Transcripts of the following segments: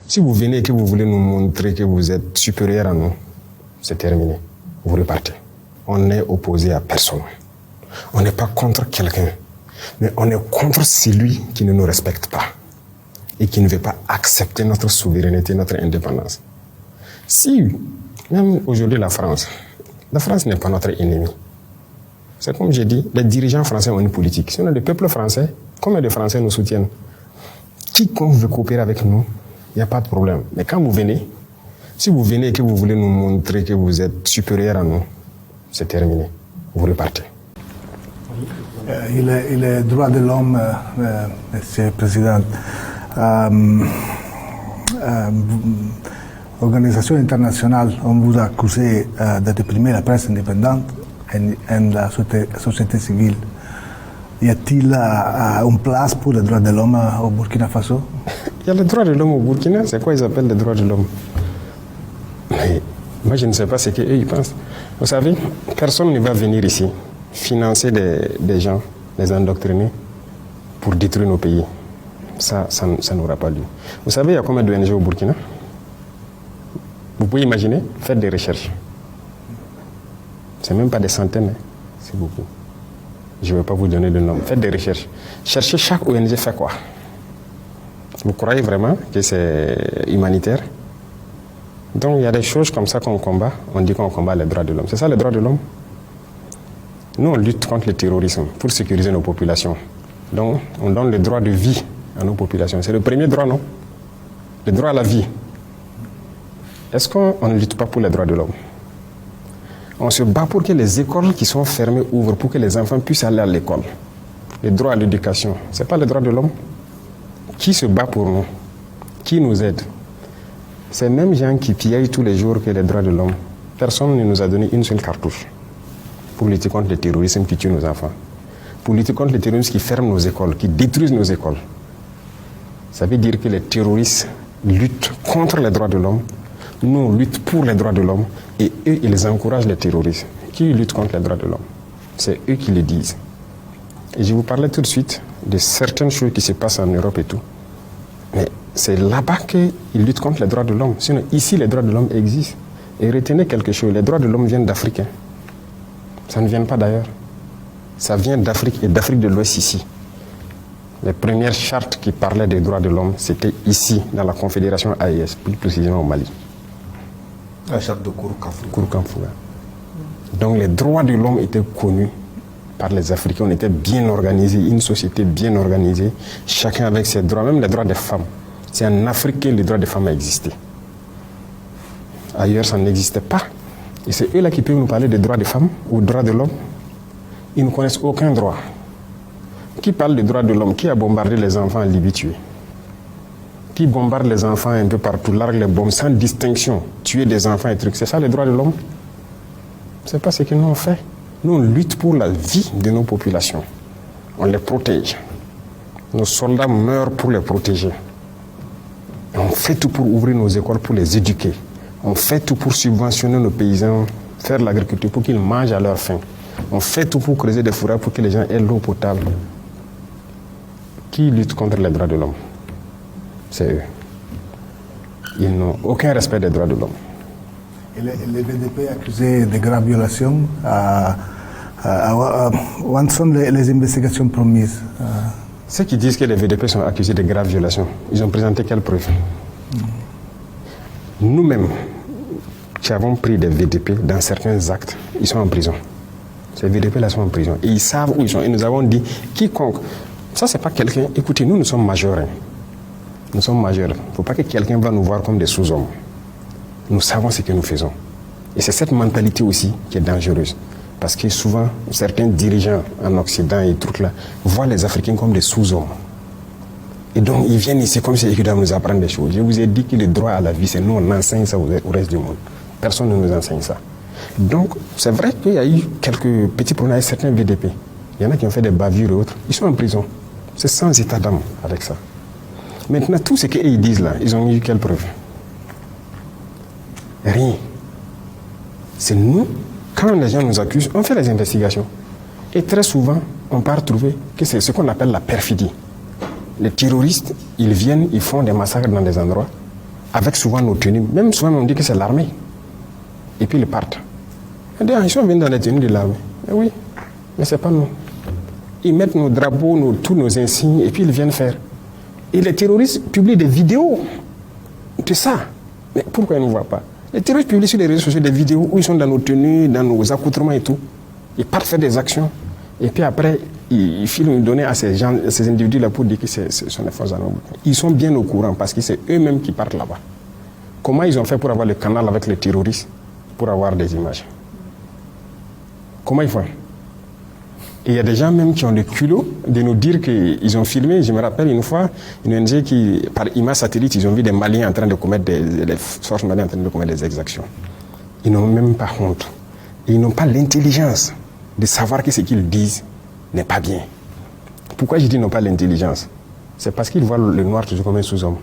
Si vous venez et que vous voulez nous montrer que vous êtes supérieur à nous, c'est terminé. Vous repartez. On n'est opposé à personne. On n'est pas contre quelqu'un. Mais on est contre celui qui ne nous respecte pas et qui ne veut pas accepter notre souveraineté, notre indépendance. Si, même aujourd'hui la France n'est pas notre ennemi. C'est comme j'ai dit, les dirigeants français ont une politique. Sinon, le peuple français, combien de Français nous soutiennent? Quiconque veut coopérer avec nous, il n'y a pas de problème. Mais quand vous venez, si vous venez et que vous voulez nous montrer que vous êtes supérieur à nous, c'est terminé. Vous repartez. Les droits de l'homme, Monsieur le Président, l'organisation internationale, on vous a accusé de réprimer la presse indépendante et la société civile. Y a-t-il une place pour les droits de l'homme au Burkina Faso? Il y a les droits de l'homme au Burkina, c'est quoi ils appellent les droits de l'homme? Mais moi je ne sais pas ce qu'eux ils pensent. Vous savez, personne ne va venir ici financer des gens, les endoctriner pour détruire nos pays. Ça n'aura pas lieu. Vous savez, il y a combien d'ONG au Burkina? Vous pouvez imaginer, faites des recherches. C'est même pas des centaines, hein. C'est beaucoup. Je ne vais pas vous donner de nom. Faites des recherches. Cherchez chaque ONG fait quoi. Vous croyez vraiment que c'est humanitaire? Donc il y a des choses comme ça qu'on combat. On dit qu'on combat les droits de l'homme. C'est ça les droits de l'homme? Nous, on lutte contre le terrorisme pour sécuriser nos populations. Donc on donne le droit de vie à nos populations. C'est le premier droit, non? Le droit à la vie. Est-ce qu'on ne lutte pas pour les droits de l'homme? On se bat pour que les écoles qui sont fermées ouvrent, pour que les enfants puissent aller à l'école. Le droit à l'éducation, ce n'est pas le droit de l'homme? Qui se bat pour nous? Qui nous aide? Ces mêmes gens qui pillent tous les jours que les droits de l'homme. Personne ne nous a donné une seule cartouche pour lutter contre le terrorisme qui tue nos enfants. Pour lutter contre le terrorisme qui ferme nos écoles, qui détruisent nos écoles. Ça veut dire que les terroristes luttent contre les droits de l'homme. Nous, on lutte pour les droits de l'homme et eux, ils encouragent les terroristes. Qui lutte contre les droits de l'homme? C'est eux qui le disent. Et je vous parlais tout de suite de certaines choses qui se passent en Europe et tout. Mais c'est là-bas qu'ils luttent contre les droits de l'homme. Sinon, ici, les droits de l'homme existent. Et retenez quelque chose, les droits de l'homme viennent d'Afrique. Hein. Ça ne vient pas d'ailleurs. Ça vient d'Afrique et d'Afrique de l'Ouest ici. Les premières chartes qui parlaient des droits de l'homme, c'était ici, dans la Confédération AES, plus précisément au Mali. La charte de Kourou-Kamfouga. Donc les droits de l'homme étaient connus par les Africains. On était bien organisés, une société bien organisée, chacun avec ses droits, même les droits des femmes. C'est en Afrique que les droits des femmes a existé. Ailleurs, ça n'existait pas. Et c'est eux là qui peuvent nous parler des droits des femmes ou des droits de l'homme. Ils ne connaissent aucun droit. Qui parle des droits de l'homme? Qui a bombardé les enfants en Libye tués? Qui bombarde les enfants un peu partout, largue les bombes sans distinction, tuer des enfants et trucs? C'est ça les droits de l'homme? C'est pas ce que nous on fait. Nous on lutte pour la vie de nos populations. On les protège. Nos soldats meurent pour les protéger. Et on fait tout pour ouvrir nos écoles, pour les éduquer. On fait tout pour subventionner nos paysans, faire l'agriculture pour qu'ils mangent à leur faim. On fait tout pour creuser des fourrages pour que les gens aient l'eau potable. Qui lutte contre les droits de l'homme? C'est eux. Ils n'ont aucun respect des droits de l'homme. Et les VDP accusés de graves violations, où sont les investigations promises? Ceux qui disent que les VDP sont accusés de graves violations, ils ont présenté quelles preuves? Nous-mêmes, qui avons pris des VDP dans certains actes, ils sont en prison. Ces VDP-là sont en prison. Et ils savent où ils sont. Et nous avons dit, quiconque... Ça, c'est pas quelqu'un... Écoutez, nous sommes majeurs. Hein. Nous sommes majeurs. Il ne faut pas que quelqu'un va nous voir comme des sous-hommes. Nous savons ce que nous faisons. Et c'est cette mentalité aussi qui est dangereuse. Parce que souvent, certains dirigeants en Occident et trucs là, voient les Africains comme des sous-hommes. Et donc, ils viennent ici comme si ils doivent nous apprendre des choses. Je vous ai dit que le droit à la vie, c'est nous, on enseigne ça au reste du monde. Personne ne nous enseigne ça. Donc, c'est vrai qu'il y a eu quelques petits problèmes avec certains VDP. Il y en a qui ont fait des bavures et autres. Ils sont en prison. C'est sans état d'âme avec ça. Maintenant, tout ce qu'ils disent là, ils ont eu quelle preuve? Rien. C'est nous, quand les gens nous accusent, on fait les investigations. Et très souvent, on part trouver que c'est ce qu'on appelle la perfidie. Les terroristes, ils viennent, ils font des massacres dans des endroits. avec souvent nos tenues. Même souvent, on dit que c'est l'armée. Et puis ils partent. Ils sont venus dans les tenues de l'armée. Oui, mais ce n'est pas nous. Ils mettent nos drapeaux, tous nos insignes, et puis ils viennent faire. Et les terroristes publient des vidéos de ça. Mais pourquoi ils ne nous voient pas? Les terroristes publient sur les réseaux sociaux des vidéos où ils sont dans nos tenues, dans nos accoutrements et tout. Ils partent faire des actions. Et puis après, ils filment une donnée à ces gens, à ces individus-là pour dire que ce sont les forces armées. Ils sont bien au courant parce que c'est eux-mêmes qui partent là-bas. Comment ils ont fait pour avoir le canal avec les terroristes pour avoir des images? Comment ils font? Et il y a des gens même qui ont le culot de nous dire qu'ils ont filmé. Je me rappelle une fois, une ONG qui, par image satellite, ils ont vu des Maliens en train de commettre les forces maliennes en train de commettre des exactions. Ils n'ont même pas honte. Et ils n'ont pas l'intelligence de savoir que ce qu'ils disent n'est pas bien. Pourquoi je dis n'ont pas l'intelligence? C'est parce qu'ils voient le noir toujours comme un sous-homme.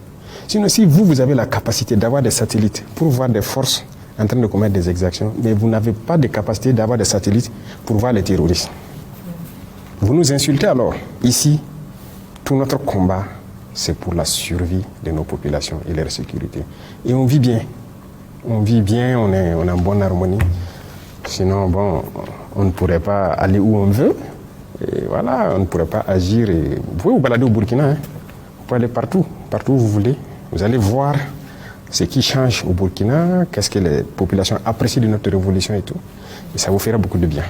Sinon, si vous avez la capacité d'avoir des satellites pour voir des forces en train de commettre des exactions, mais vous n'avez pas de capacité d'avoir des satellites pour voir les terroristes. Vous nous insultez alors. Ici, tout notre combat, c'est pour la survie de nos populations et leur sécurité. Et on vit bien. On vit bien, on est en bonne harmonie. Sinon, bon, on ne pourrait pas aller où on veut. Et voilà, on ne pourrait pas agir. Et vous pouvez vous balader au Burkina. Hein. Vous pouvez aller partout où vous voulez. Vous allez voir ce qui change au Burkina, qu'est-ce que les populations apprécient de notre révolution et tout. Et ça vous fera beaucoup de bien.